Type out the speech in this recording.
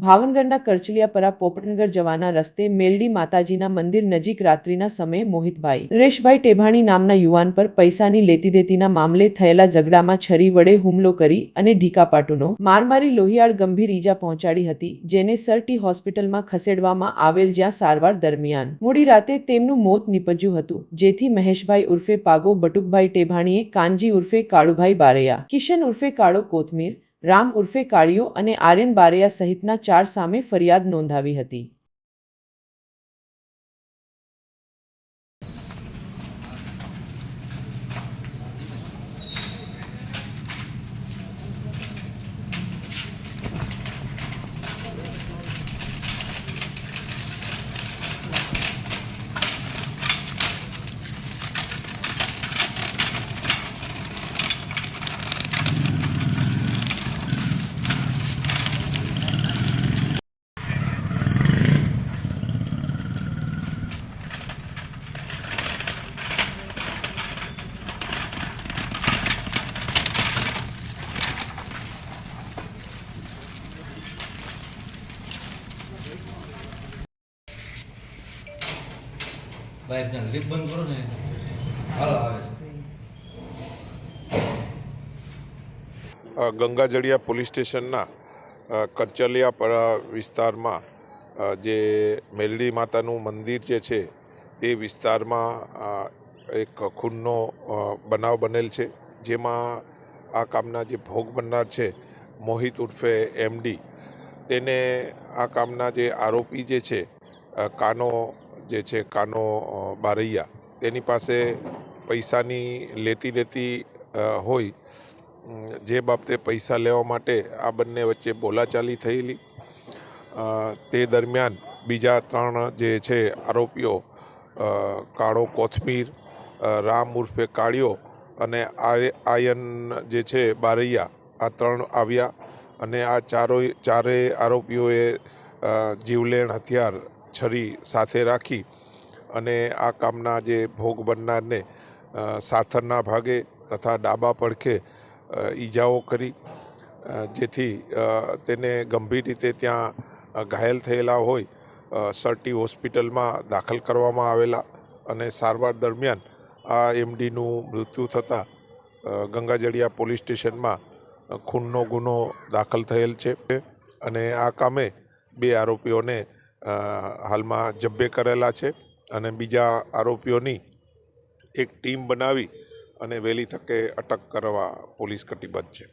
ભાવનગરના કરચલિયાપરા પોપટનગર જવાના રસ્તે મેલડી માતાજીના મંદિર નજીક રાત્રિના સમયે મોહિતભાઈ નરેશભાઈ ટેભાણી નામના યુવાન પર પૈસાની લેતીદેતીના મામલે થયેલા ઝઘડામાં છરી વડે હુમલો કરી અને ઢીકાપાટુનો માર મારી લોહિયાળ ગંભીર ઈજા પહોંચાડી હતી, જેને સરટી હોસ્પિટલમાં ખસેડવામાં આવેલ, જ્યાં સારવાર દરમિયાન મોડી રાતે તેમનું મોત નીપજ્યું હતું, જેથી મહેશભાઈ ઉર્ફે પાગો બટુકભાઈ ટેભાણીએ કાનજી ઉર્ફે કાળુભાઈ બારૈયા, કિશન ઉર્ફે કાળો કોથમીર, રામ ઉર્ફે કાળિયો અને આર્યન બારૈયા સહિતના 4 સામે ફરિયાદ નોંધાવી હતી। बाहर जान लिफ्ट बंद करो ने हाल आवे गंगाजड़िया पुलिस स्टेशनना करचलियापरा विस्तारमा जे मेलडी मातानु मंदिर जे छे ते विस्तारमा एक खूननो बनाव बनेल छे, जेमां आ कामना जे भोग बननार छे मोहित उर्फे एमडी तेने आ कामना जे आरोपी जे छे कानो जे छे कानो बारैया तेनी पासे पैसानी लेती देती होय, जे बाबते पैसा लेवा माटे आ बंने वच्चे बोलाचाली थयेली। ते दरमियान बीजा 3 जे छे आरोपीओ काळो कोथमीर, राम उर्फे काळियो अने आयन जे छे बारैया आ 3 आव्या अने आ चारे आरोपीओए जीवलेण हथियार छरी साथे राखी अने आ कामना जे भोग बननार ने साथरना भागे तथा डाबा पड़खे ईजाओ करी, जेथी तेने गंभीर रीते त्यां घायल थयेला होय सरटी होस्पिटल में दाखल करवामां आवेला अने सारवार दरमियान आ एमडीनु मृत्यु थता गंगाजड़िया पुलिस स्टेशन में खूननो गुनो दाखल थयेल छे अने आ कामे 2 आरोपीओने हाल में जब्बे करेला छे अने बीजा आरोपीओनी एक टीम बनावी अने वहेली तके अटक करवा पोलीस कटिबद्ध छे।